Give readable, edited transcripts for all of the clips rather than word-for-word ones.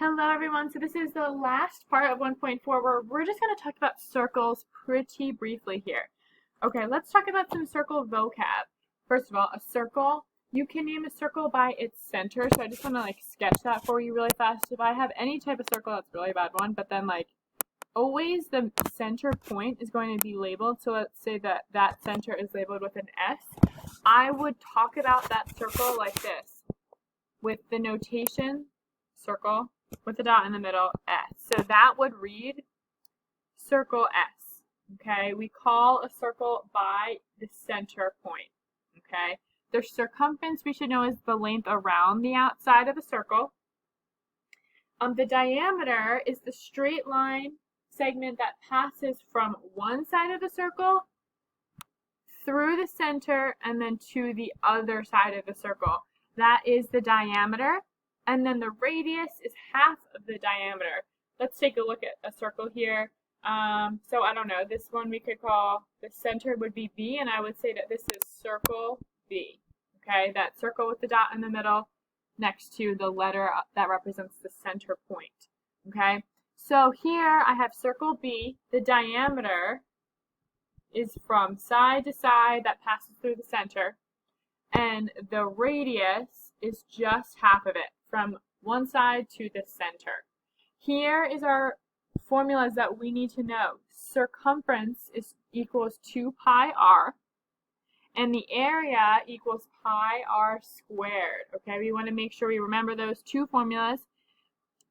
Hello everyone, so this is the last part of 1.4 where we're just going to talk about circles pretty briefly here. Okay, let's talk about some circle vocab. First of all, a circle, you can name a circle by its center, so I just want to sketch that for you really fast. If I have any type of circle, that's a really bad one, but then always the center point is going to be labeled, so let's say that that center is labeled with an S. I would talk about that circle like this, with the notation circle, with a dot in the middle, S. So that would read circle S. Okay, we call a circle by the center point. Okay, the circumference we should know is the length around the outside of a circle. The diameter is the straight line segment that passes from one side of the circle through the center and then to the other side of the circle. That is the diameter. And then the radius is half of the diameter. Let's take a look at a circle here. So I don't know, this one we could call, the center would be B, and I would say that this is circle B. Okay, that circle with the dot in the middle next to the letter that represents the center point. Okay, so here I have circle B. The diameter is from side to side that passes through the center, and the radius is just half of it, from one side to the center. Here is our formulas that we need to know. Circumference equals 2 pi r, and the area equals pi r squared. Okay, we want to make sure we remember those two formulas.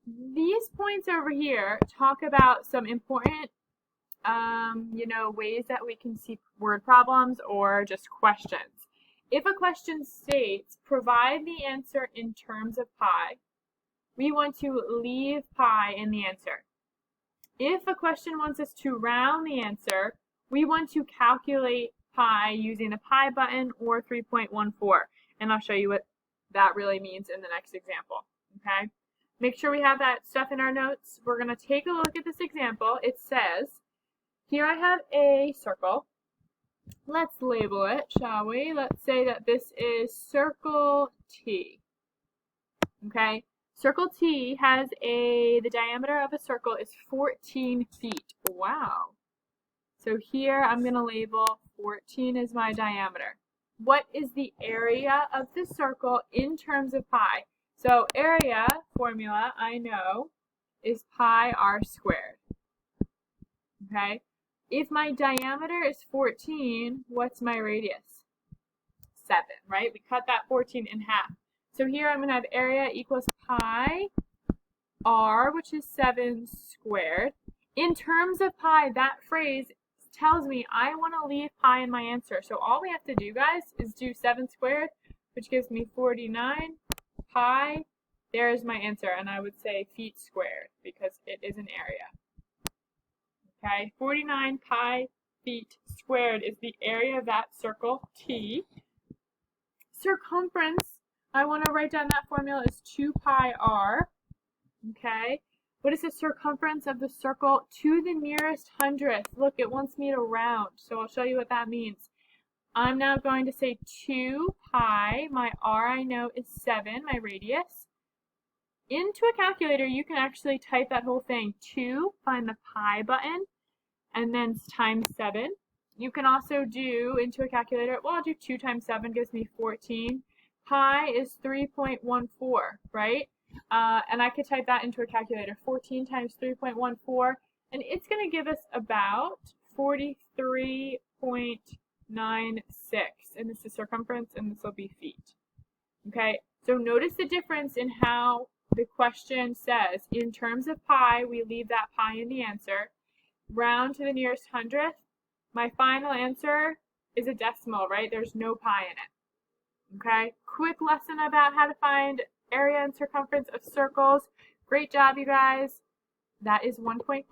These points over here talk about some important ways that we can see word problems or just questions. If a question states, provide the answer in terms of pi, we want to leave pi in the answer. If a question wants us to round the answer, we want to calculate pi using the pi button or 3.14. And I'll show you what that really means in the next example. Okay? Make sure we have that stuff in our notes. We're going to take a look at this example. It says, here I have a circle. Let's label it, shall we? Let's say that this is circle T. Okay, circle T has the diameter of a circle is 14 feet. Wow. So here I'm going to label 14 as my diameter. What is the area of the circle in terms of pi? So area formula I know is pi r squared. Okay. If my diameter is 14, what's my radius? 7, right? We cut that 14 in half. So here I'm going to have area equals pi r, which is 7 squared. In terms of pi, that phrase tells me I want to leave pi in my answer. So all we have to do, guys, is do 7 squared, which gives me 49 pi. There's my answer, and I would say feet squared because it is an area. Okay, 49 pi feet squared is the area of that circle T. Circumference, I want to write down that formula is 2 pi r. Okay, what is the circumference of the circle to the nearest hundredth? Look, it wants me to round, so I'll show you what that means. I'm now going to say 2 pi, my r I know is 7, my radius. Into a calculator, you can actually type that whole thing. 2, find the pi button, and then times 7. You can also do into a calculator, well, I'll do 2 times 7 gives me 14. Pi is 3.14, right? And I could type that into a calculator. 14 times 3.14, and it's going to give us about 43.96. And this is circumference, and this will be feet. Okay, so notice the difference in how the question says, in terms of pi, we leave that pi in the answer. Round to the nearest hundredth. My final answer is a decimal, right? There's no pi in it. Okay, quick lesson about how to find area and circumference of circles. Great job, you guys. That is 1.4.